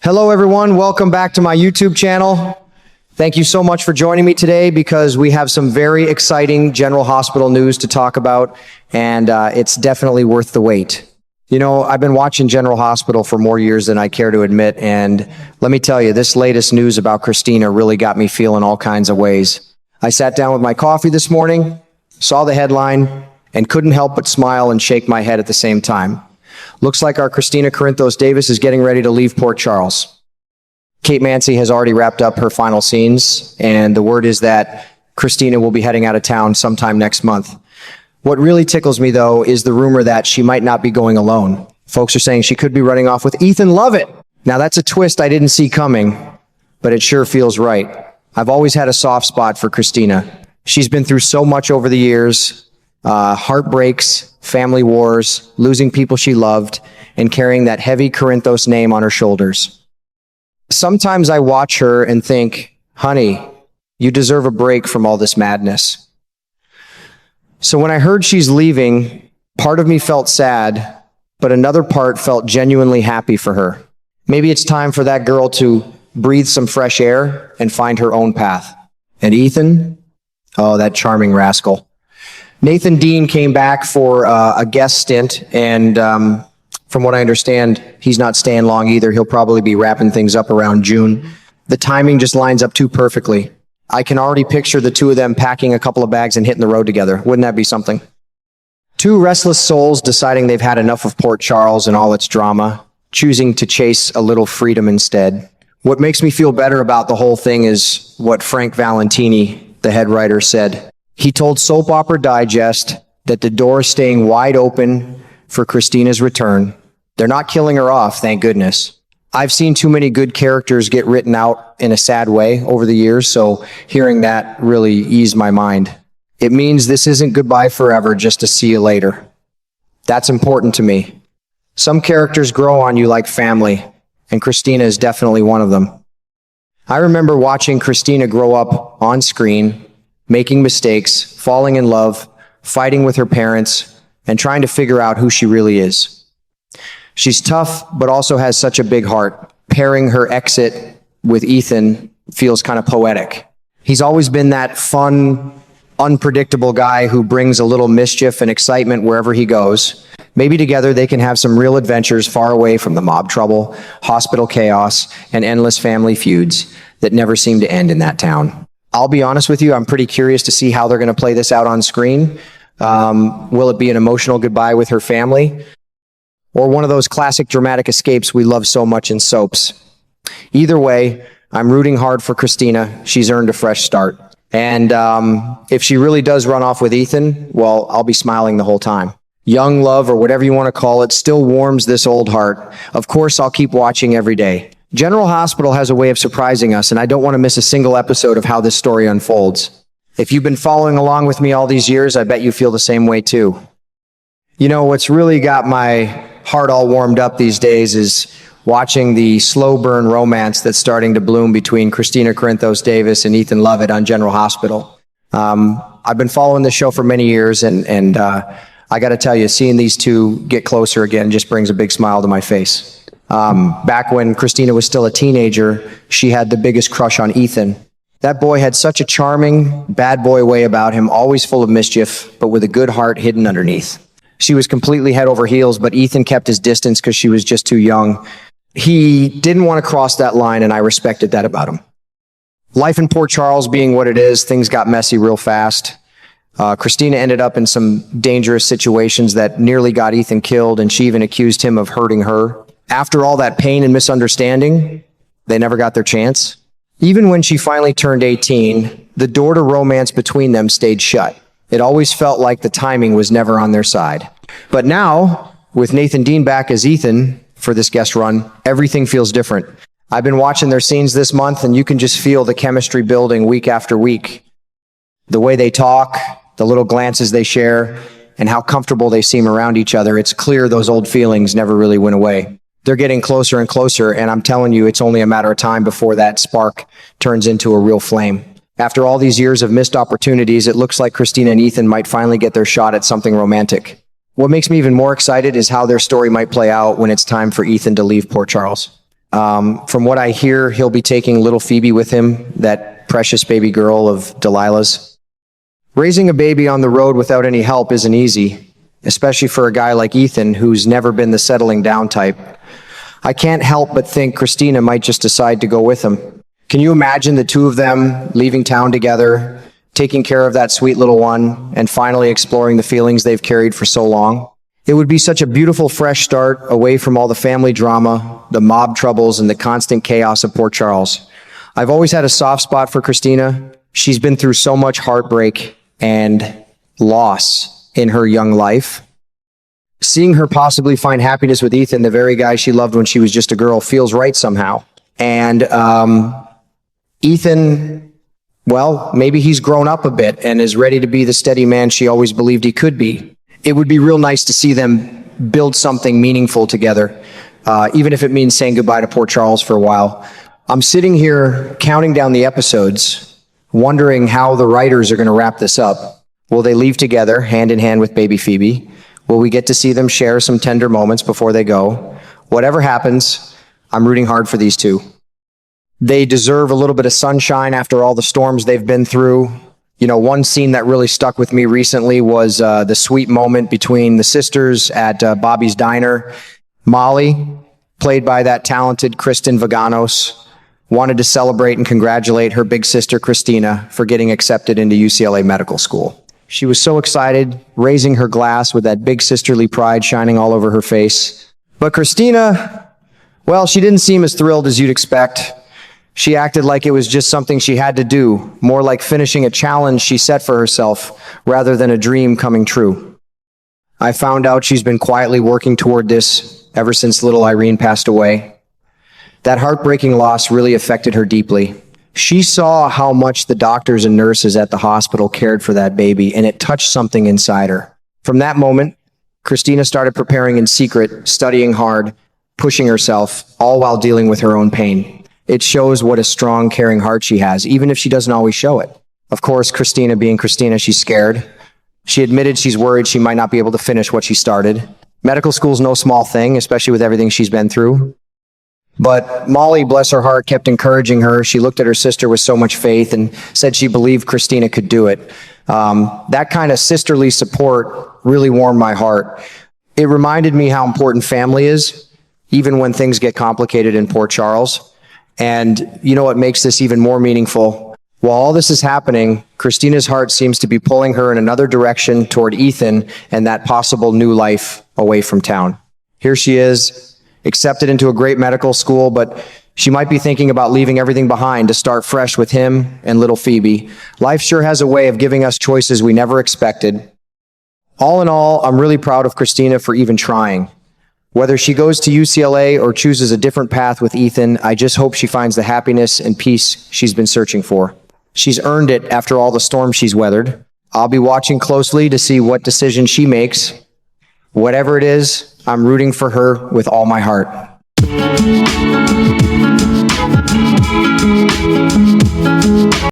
Hello everyone, welcome back to my YouTube channel. Thank you so much for joining me today because we have some very exciting General Hospital news to talk about, and it's definitely worth the wait. You know, I've been watching General Hospital for more years than I care to admit, and let me tell you, this latest news about Kristina really got me feeling all kinds of ways. I sat down with my coffee this morning, saw the headline, and couldn't help but smile and shake my head at the same time. Looks like our Kristina Corinthos Davis is getting ready to leave Port Charles. Kate Mansi has already wrapped up her final scenes, and the word is that Kristina will be heading out of town sometime next month. What really tickles me, though, is the rumor that she might not be going alone. Folks are saying she could be running off with Ethan Lovett. Now, that's a twist I didn't see coming, but it sure feels right. I've always had a soft spot for Kristina. She's been through so much over the years, heartbreaks, family wars, losing people she loved, and carrying that heavy Corinthos name on her shoulders. Sometimes I watch her and think, honey, you deserve a break from all this madness. So when I heard she's leaving, part of me felt sad, but another part felt genuinely happy for her. Maybe it's time for that girl to breathe some fresh air and find her own path. And Ethan? Oh, that charming rascal. Nathan Dean came back for a guest stint, and from what I understand, he's not staying long either. He'll probably be wrapping things up around June. The timing just lines up too perfectly. I can already picture the two of them packing a couple of bags and hitting the road together. Wouldn't that be something? Two restless souls deciding they've had enough of Port Charles and all its drama, choosing to chase a little freedom instead. What makes me feel better about the whole thing is what Frank Valentini, the head writer, said. He told Soap Opera Digest that the door is staying wide open for Kristina's return. They're not killing her off, thank goodness. I've seen too many good characters get written out in a sad way over the years, so hearing that really eased my mind. It means this isn't goodbye forever, just to see you later. That's important to me. Some characters grow on you like family, and Kristina is definitely one of them. I remember watching Kristina grow up on screen, making mistakes, falling in love, fighting with her parents, and trying to figure out who she really is. She's tough, but also has such a big heart. Pairing her exit with Ethan feels kind of poetic. He's always been that fun, unpredictable guy who brings a little mischief and excitement wherever he goes. Maybe together they can have some real adventures far away from the mob trouble, hospital chaos, and endless family feuds that never seem to end in that town. I'll be honest with you, I'm pretty curious to see how they're going to play this out on screen. Will it be an emotional goodbye with her family? Or one of those classic dramatic escapes we love so much in soaps? Either way, I'm rooting hard for Kristina. She's earned a fresh start. And if she really does run off with Ethan, well, I'll be smiling the whole time. Young love, or whatever you want to call it, still warms this old heart. Of course, I'll keep watching every day. General Hospital has a way of surprising us, and I don't want to miss a single episode of how this story unfolds. If you've been following along with me all these years, I bet you feel the same way too. You know, what's really got my heart all warmed up these days is watching the slow burn romance that's starting to bloom between Kristina Corinthos Davis and Ethan Lovett on General Hospital. I've been following this show for many years, and I got to tell you, seeing these two get closer again just brings a big smile to my face. Back when Kristina was still a teenager, she had the biggest crush on Ethan. That boy had such a charming, bad boy way about him, always full of mischief, but with a good heart hidden underneath. She was completely head over heels, but Ethan kept his distance because she was just too young. He didn't want to cross that line, and I respected that about him. Life in Port Charles being what it is, things got messy real fast. Kristina ended up in some dangerous situations that nearly got Ethan killed, and she even accused him of hurting her. After all that pain and misunderstanding, they never got their chance. Even when she finally turned 18, the door to romance between them stayed shut. It always felt like the timing was never on their side. But now, with Nathan Dean back as Ethan for this guest run, everything feels different. I've been watching their scenes this month, and you can just feel the chemistry building week after week. The way they talk, the little glances they share, and how comfortable they seem around each other. It's clear those old feelings never really went away. They're getting closer and closer, and I'm telling you, it's only a matter of time before that spark turns into a real flame. After all these years of missed opportunities, it looks like Kristina and Ethan might finally get their shot at something romantic. What makes me even more excited is how their story might play out when it's time for Ethan to leave Port Charles. From what I hear, he'll be taking little Phoebe with him, that precious baby girl of Delilah's. Raising a baby on the road without any help isn't easy, especially for a guy like Ethan, who's never been the settling down type. I can't help but think Kristina might just decide to go with him. Can you imagine the two of them leaving town together, taking care of that sweet little one, and finally exploring the feelings they've carried for so long? It would be such a beautiful fresh start away from all the family drama, the mob troubles, and the constant chaos of Port Charles. I've always had a soft spot for Kristina. She's been through so much heartbreak and loss in her young life. Seeing her possibly find happiness with Ethan, the very guy she loved when she was just a girl, feels right somehow. And Ethan, well, maybe he's grown up a bit and is ready to be the steady man she always believed he could be. It would be real nice to see them build something meaningful together, even if it means saying goodbye to Port Charles for a while. I'm sitting here counting down the episodes, wondering how the writers are going to wrap this up. Will they leave together, hand in hand with baby Phoebe? Will we get to see them share some tender moments before they go? Whatever happens, I'm rooting hard for these two. They deserve a little bit of sunshine after all the storms they've been through. You know, one scene that really stuck with me recently was the sweet moment between the sisters at Bobby's Diner. Molly, played by that talented Kristen Vaganos, wanted to celebrate and congratulate her big sister Kristina for getting accepted into UCLA Medical School. She was so excited, raising her glass with that big sisterly pride shining all over her face. But Kristina, well, she didn't seem as thrilled as you'd expect. She acted like it was just something she had to do, more like finishing a challenge she set for herself rather than a dream coming true. I found out she's been quietly working toward this ever since little Irene passed away. That heartbreaking loss really affected her deeply. She saw how much the doctors and nurses at the hospital cared for that baby, and it touched something inside her. From that moment, Kristina started preparing in secret, studying hard, pushing herself, all while dealing with her own pain. It shows what a strong, caring heart she has, even if she doesn't always show it. Of course, Kristina being Kristina, she's scared. She admitted she's worried she might not be able to finish what she started. Medical school's no small thing, especially with everything she's been through. But Molly, bless her heart, kept encouraging her. She looked at her sister with so much faith and said she believed Kristina could do it. That kind of sisterly support really warmed my heart. It reminded me how important family is, even when things get complicated in Port Charles. And you know what makes this even more meaningful? While all this is happening, Kristina's heart seems to be pulling her in another direction toward Ethan and that possible new life away from town. Here she is, accepted into a great medical school, but she might be thinking about leaving everything behind to start fresh with him and little Phoebe. Life sure has a way of giving us choices we never expected. All in all, I'm really proud of Kristina for even trying. Whether she goes to UCLA or chooses a different path with Ethan, I just hope she finds the happiness and peace she's been searching for. She's earned it after all the storms she's weathered. I'll be watching closely to see what decision she makes. Whatever it is, I'm rooting for her with all my heart.